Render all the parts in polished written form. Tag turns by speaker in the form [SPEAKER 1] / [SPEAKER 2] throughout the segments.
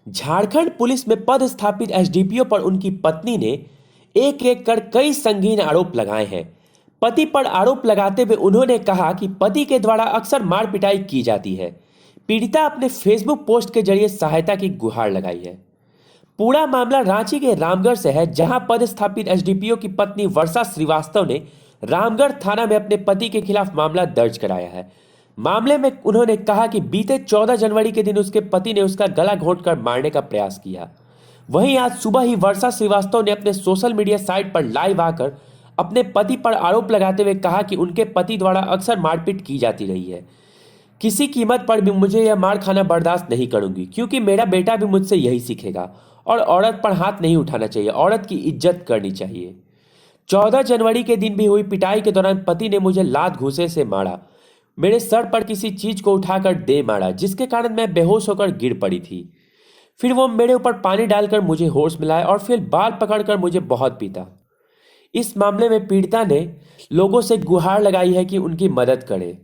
[SPEAKER 1] Jharkhand police में पदस्थापित SDPO पर उनकी पत्नी ने एक एक कर कई संगीन आरोप लगाए हैं। पति पर आरोप लगाते हुए उन्होंने कहा कि पति के द्वारा अक्सर मार पिटाई की जाती है। पीड़िता अपने फेसबुक पोस्ट के जरिए सहायता की गुहार लगाई है। पूरा मामला रांची के रामगढ़ से है, जहां पदस्थापित एसडीपीओ की पत्नी वर्षा श्रीवास्तव ने रामगढ़ थाना में अपने पति के खिलाफ मामला दर्ज कराया है। मामले में उन्होंने कहा कि बीते 14 जनवरी के दिन उसके पति ने उसका गला घोंटकर मारने का प्रयास किया। वहीं आज सुबह ही वर्षा श्रीवास्तव ने अपने सोशल मीडिया साइट पर लाइव आकर अपने पति पर आरोप लगाते हुए कहा कि उनके पति द्वारा अक्सर मारपीट की जाती रही है। किसी कीमत पर भी मुझे यह मार खाना बर्दाश्त नहीं करूंगी, क्योंकि मेरा बेटा भी मुझसे यही सीखेगा और औरत पर हाथ नहीं उठाना चाहिए, औरत की इज्जत करनी चाहिए। 14 जनवरी के दिन भी हुई पिटाई के दौरान पति ने मुझे लात घूंसे से मारा, मेरे सर पर किसी चीज को उठाकर दे मारा, जिसके कारण मैं बेहोश होकर गिर पड़ी थी। फिर वो मेरे ऊपर पानी डालकर मुझे होश मिलाया और फिर बाल पकड़कर मुझे बहुत पीटा। इस मामले में पीड़िता ने लोगों से गुहार लगाई है कि उनकी मदद करें।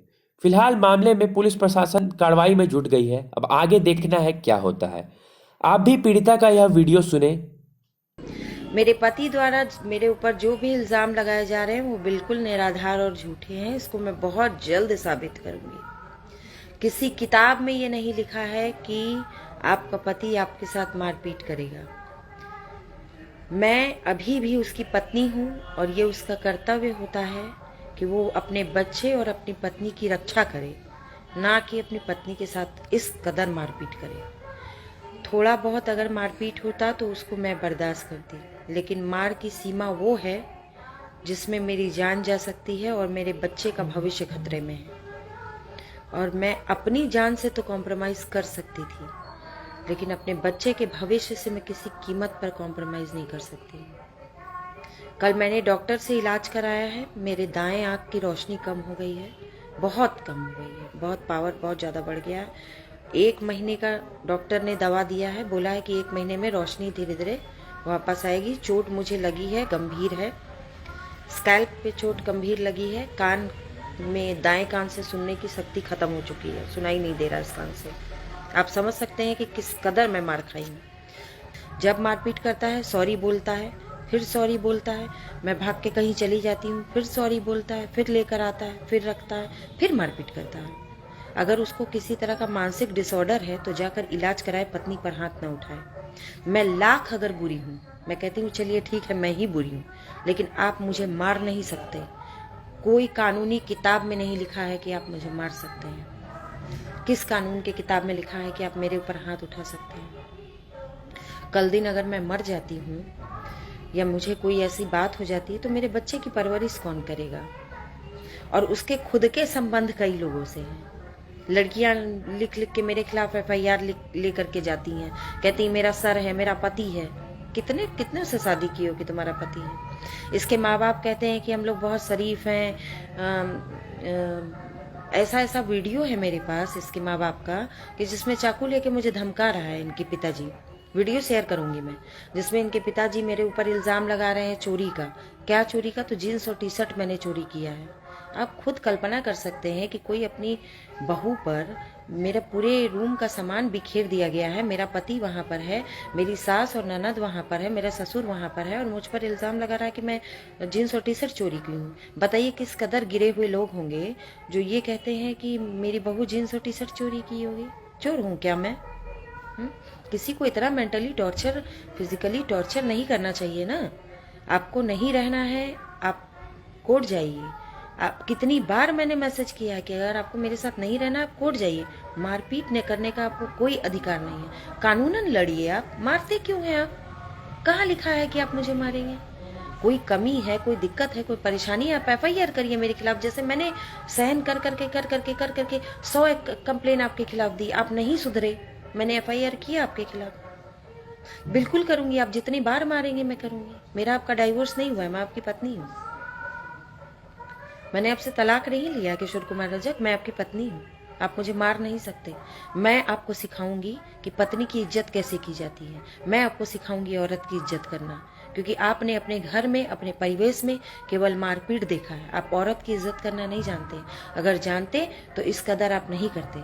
[SPEAKER 1] फिलहाल मामले में पुलिस प्रशासन कार्रवाई में जुट गई है। अब आगे देखना है क्या होता है। आप भी पीड़िता का यह वीडियो सुने।
[SPEAKER 2] मेरे पति द्वारा मेरे ऊपर जो भी इल्जाम लगाए जा रहे हैं वो बिल्कुल निराधार और झूठे हैं। इसको मैं बहुत जल्द साबित करूंगी। किसी किताब में ये नहीं लिखा है कि आपका पति आपके साथ मारपीट करेगा। मैं अभी भी उसकी पत्नी हूँ और ये उसका कर्तव्य होता है कि वो अपने बच्चे और अपनी पत्नी की रक्षा करे, ना कि अपनी पत्नी के साथ इस कदर मारपीट करे। थोड़ा बहुत अगर मारपीट होता तो उसको मैं बर्दाश्त करती, लेकिन मार की सीमा वो है जिसमें मेरी जान जा सकती है और मेरे बच्चे का भविष्य खतरे में है। और मैं अपनी जान से तो कॉम्प्रोमाइज़ कर सकती थी, लेकिन अपने बच्चे के भविष्य से मैं किसी कीमत पर कॉम्प्रोमाइज़ नहीं कर सकती। कल मैंने डॉक्टर से इलाज कराया है। मेरे दाएं आँख की रोशनी कम हो गई है, बहुत कम हो गई है, बहुत पावर बहुत ज़्यादा बढ़ गया है। 1 महीने का डॉक्टर ने दवा दिया है, बोला है कि 1 महीने में रोशनी धीरे धीरे वापस आएगी। चोट मुझे लगी है, गंभीर है। स्कैल्प पे चोट गंभीर लगी है। कान में, दाएं कान से सुनने की शक्ति खत्म हो चुकी है, सुनाई नहीं दे रहा इस कान से। आप समझ सकते हैं कि किस कदर मैं मार खाई हूँ। जब मारपीट करता है सॉरी बोलता है, फिर सॉरी बोलता है। मैं भाग के कहीं चली जाती हूँ, फिर सॉरी बोलता है, फिर लेकर आता है, फिर रखता है, फिर मारपीट करता है। अगर उसको किसी तरह का मानसिक डिसऑर्डर है तो जाकर इलाज कराए, पत्नी पर हाथ न उठाए। मैं लाख अगर बुरी हूँ, मैं कहती हूँ चलिए ठीक है मैं ही बुरी हूँ, लेकिन आप मुझे मार नहीं सकते। कोई कानूनी किताब में नहीं लिखा है कि आप मुझे मार सकते हैं। किस कानून की किताब में लिखा है कि आप मेरे ऊपर हाथ उठा सकते हैं? कल दिन अगर मैं मर जाती हूँ या मुझे कोई ऐसी बात हो जाती है तो मेरे बच्चे की परवरिश कौन करेगा? और उसके खुद के संबंध कई लोगों से हैं। लड़कियां लिख लिख के मेरे खिलाफ FIR ले करके जाती हैं, कहती मेरा सर है, मेरा पति है। कितने कितने से शादी की हो कि तुम्हारा पति है? इसके माँ बाप कहते हैं कि हम लोग बहुत शरीफ हैं। ऐसा वीडियो है मेरे पास इसके माँ बाप का कि जिसमें चाकू लेके मुझे धमका रहा है इनके पिताजी। वीडियो शेयर करूंगी मैं, जिसमें इनके पिताजी मेरे ऊपर इल्जाम लगा रहे हैं चोरी का। क्या चोरी का? तो जीन्स और टी-शर्ट मैंने चोरी किया है। आप खुद कल्पना कर सकते हैं कि कोई अपनी बहू पर, मेरे पूरे रूम का सामान बिखेर दिया गया है, मेरा पति वहाँ पर है, मेरी सास और ननद वहाँ पर है, मेरा ससुर वहाँ पर है, और मुझ पर इल्ज़ाम लगा रहा है कि मैं जीन्स और टी-शर्ट चोरी की हूँ। बताइए किस कदर गिरे हुए लोग होंगे जो ये कहते हैं कि मेरी बहू जीन्स और टी-शर्ट चोरी की होगी। चोर हूँ क्या मैं? किसी को इतना मेंटली टॉर्चर, फिजिकली टॉर्चर नहीं करना चाहिए ना। आपको नहीं रहना है, आप कोर्ट जाइए। आप कितनी बार मैंने मैसेज किया है कि अगर आपको मेरे साथ नहीं रहना आप कोर्ट जाइए। मारपीट न करने का आपको कोई अधिकार नहीं है। कानूनन लड़िए। आप मारते क्यों हैं? आप कहाँ लिखा है कि आप मुझे मारेंगे? कोई कमी है, कोई दिक्कत है, कोई परेशानी है, आप FIR करिए मेरे खिलाफ। जैसे मैंने सहन कर करके 100 कंप्लेन आपके खिलाफ दी, आप नहीं सुधरे। मैंने FIR किया आपके खिलाफ। बिल्कुल करूंगी। आप जितनी बार मारेंगे मैं करूंगी। मेरा आपका डाइवोर्स नहीं हुआ है, मैं आपकी पत्नी हूँ। मैंने आपसे तलाक नहीं लिया किशोर कुमार रजक, मैं आपकी पत्नी हूँ। आप मुझे मार नहीं सकते। मैं आपको सिखाऊंगी कि पत्नी की इज्जत कैसे की जाती है। मैं आपको सिखाऊंगी औरत की इज्जत करना, क्योंकि आपने अपने घर में, अपने परिवेश में केवल मारपीट देखा है। आप औरत की इज्जत करना नहीं जानते। अगर जानते तो इस कदर आप नहीं करते।